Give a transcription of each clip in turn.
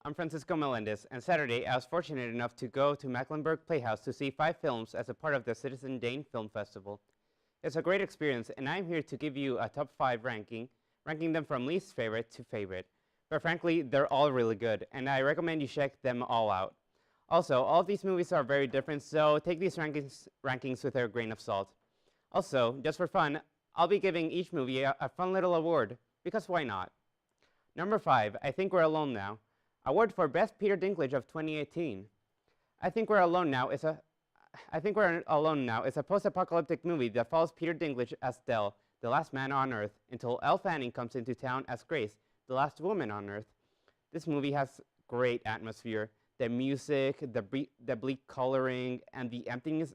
I'm Francisco Melendez, and Saturday I was fortunate enough to go to Mecklenburg Playhouse to see 5 films as a part of the Citizen Dane Film Festival. It's a great experience, and I'm here to give you a top 5 ranking them from least favorite to favorite. But frankly, they're all really good, and I recommend you check them all out. Also, all of these movies are very different, so take these rankings with a grain of salt. Also, just for fun, I'll be giving each movie a fun little award, because why not? Number 5, I Think We're Alone Now. Award for Best Peter Dinklage of 2018. I Think We're Alone Now is a post-apocalyptic movie that follows Peter Dinklage as Dell, the last man on Earth, until Elle Fanning comes into town as Grace, the last woman on Earth. This movie has great atmosphere. The music, the bleak coloring, and the emptiness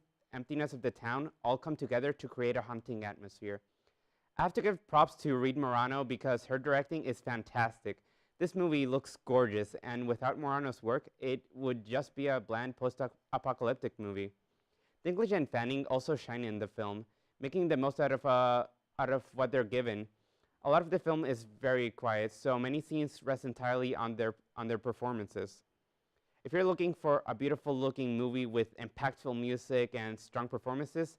of the town all come together to create a haunting atmosphere. I have to give props to Reed Morano because her directing is fantastic. This movie looks gorgeous, and without Morano's work, it would just be a bland post-apocalyptic movie. Dinklage and Fanning also shine in the film, making the most out of what they're given. A lot of the film is very quiet, so many scenes rest entirely on their performances. If you're looking for a beautiful-looking movie with impactful music and strong performances,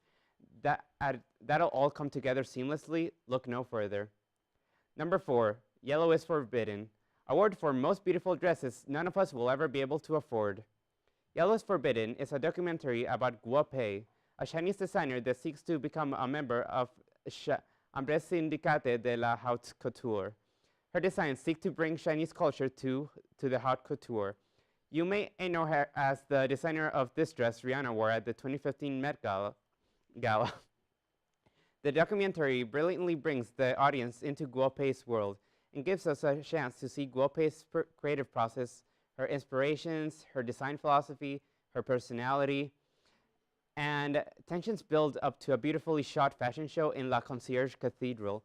that'll all come together seamlessly, look no further. Number 4, Yellow is Forbidden. Award for Most Beautiful Dresses None of Us Will Ever Be Able to Afford. Yellow is Forbidden is a documentary about Guo Pei, a Chinese designer that seeks to become a member of Chambre Syndicate de la Haute Couture. Her designs seek to bring Chinese culture to the haute couture. You may know her as the designer of this dress Rihanna wore at the 2015 Met Gala. The documentary brilliantly brings the audience into Guo Pei's world and gives us a chance to see Guo Pei's creative process, her inspirations, her design philosophy, her personality, and tensions build up to a beautifully shot fashion show in La Concierge Cathedral.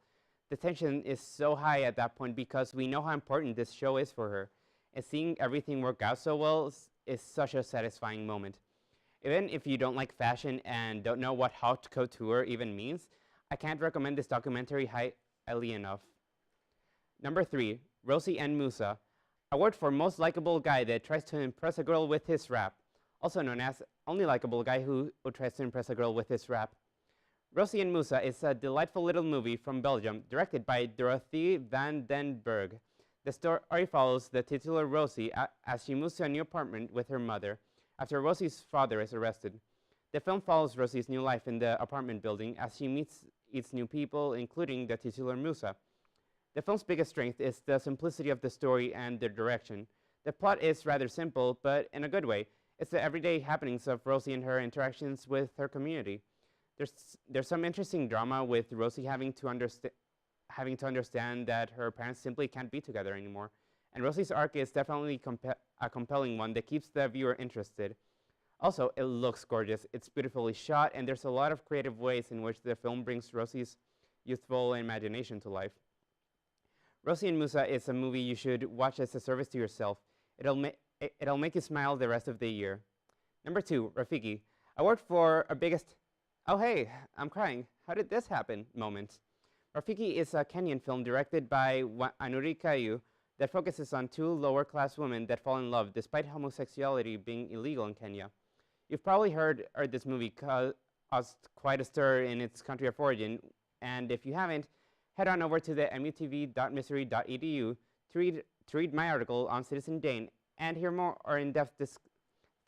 The tension is so high at that point because we know how important this show is for her, and seeing everything work out so well is such a satisfying moment. Even if you don't like fashion and don't know what haute couture even means, I can't recommend this documentary highly enough. Number 3, Rosie and Musa. Award for Most Likeable Guy that tries to impress a girl with his rap. Also known as Only Likeable Guy who tries to impress a girl with his rap. Rosie and Musa is a delightful little movie from Belgium, directed by Dorothee van den Berg. The story follows the titular Rosie as she moves to a new apartment with her mother, after Rosie's father is arrested. The film follows Rosie's new life in the apartment building as she meets its new people, including the titular Musa. The film's biggest strength is the simplicity of the story and the direction. The plot is rather simple, but in a good way. It's the everyday happenings of Rosie and her interactions with her community. There's some interesting drama with Rosie having to understand that her parents simply can't be together anymore. And Rosie's arc is definitely a compelling one that keeps the viewer interested. Also, it looks gorgeous. It's beautifully shot, and there's a lot of creative ways in which the film brings Rosie's youthful imagination to life. Rosie and Musa is a movie you should watch as a service to yourself. It'll make you smile the rest of the year. Number 2, Rafiki. Award for a biggest, oh hey, I'm crying, how did this happen moment. Rafiki is a Kenyan film directed by Anuri Kayu that focuses on 2 lower-class women that fall in love despite homosexuality being illegal in Kenya. You've probably heard this movie caused quite a stir in its country of origin, and if you haven't, head on over to the MUTV.missouri.edu to read my article on Citizen Dane and hear more or in-depth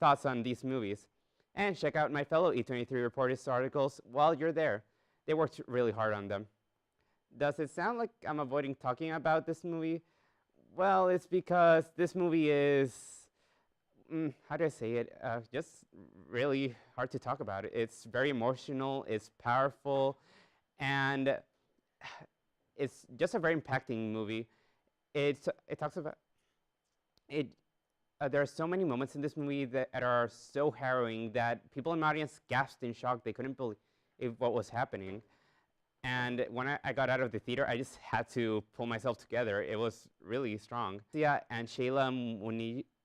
thoughts on these movies. And check out my fellow E23 reporters' articles while you're there. They worked really hard on them. Does it sound like I'm avoiding talking about this movie? Well, it's because this movie is, how do I say it, just really hard to talk about. It's very emotional, it's powerful, and it's just a very impacting movie. It talks about it. There are so many moments in this movie that are so harrowing that people in the audience gasped in shock. They couldn't believe what was happening. And when I got out of the theater, I just had to pull myself together. It was really strong. Sia and Shayla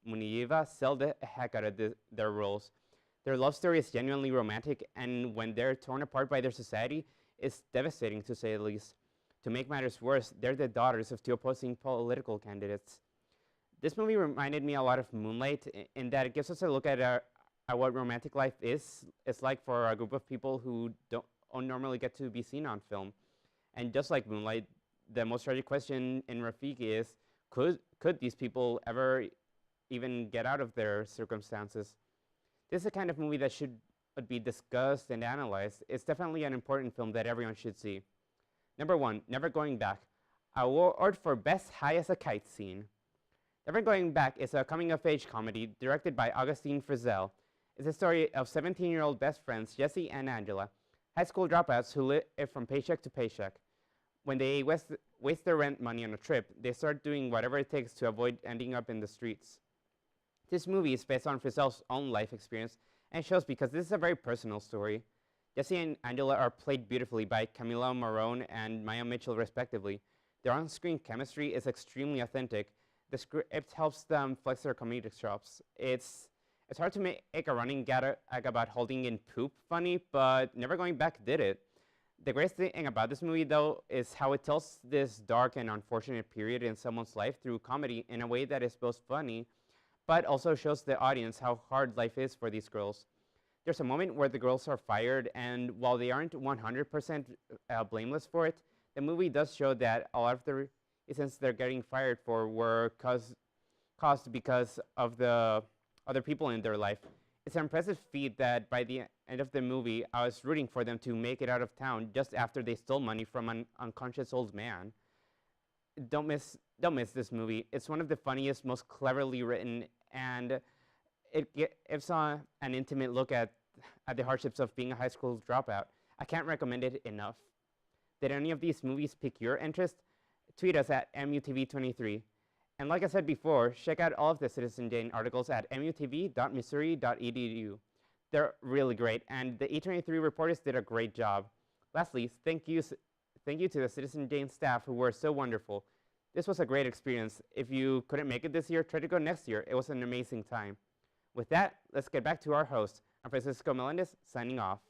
Munieva sell the heck out of their roles. Their love story is genuinely romantic, and when they're torn apart by their society, it's devastating to say the least. To make matters worse, they're the daughters of 2 opposing political candidates. This movie reminded me a lot of Moonlight in that it gives us a look at what romantic life is. It's like for a group of people who don't normally get to be seen on film. And just like Moonlight, the most tragic question in Rafiki is, could these people ever even get out of their circumstances? This is the kind of movie that should be discussed and analyzed. It's definitely an important film that everyone should see. Number 1, Never Going Back. Award for Best High as a Kite Scene. Never Going Back is a coming-of-age comedy directed by Augustine Frizzell. It's a story of 17-year-old best friends Jesse and Angela, high school dropouts who live from paycheck to paycheck. When they waste their rent money on a trip, they start doing whatever it takes to avoid ending up in the streets. This movie is based on Frizzell's own life experience and shows because this is a very personal story. Jesse and Angela are played beautifully by Camila Morone and Maya Mitchell respectively. Their on-screen chemistry is extremely authentic. The script helps them flex their comedic chops. It's hard to make a running gag about holding in poop funny, but Never Going Back did it. The greatest thing about this movie, though, is how it tells this dark and unfortunate period in someone's life through comedy in a way that is both funny, but also shows the audience how hard life is for these girls. There's a moment where the girls are fired, and while they aren't 100% blameless for it, the movie does show that a lot of the reasons they're getting fired for were caused because of the other people in their life. It's an impressive feat that by the end of the movie, I was rooting for them to make it out of town just after they stole money from an unconscious old man. Don't miss this movie. It's one of the funniest, most cleverly written, and it gives an intimate look at the hardships of being a high school dropout. I can't recommend it enough. Did any of these movies pique your interest? Tweet us at MUTV23. And like I said before, check out all of the Citizen Jane articles at mutv.missouri.edu. They're really great, and the E23 reporters did a great job. Lastly, thank you to the Citizen Jane staff who were so wonderful. This was a great experience. If you couldn't make it this year, try to go next year. It was an amazing time. With that, let's get back to our host. I'm Francisco Melendez, signing off.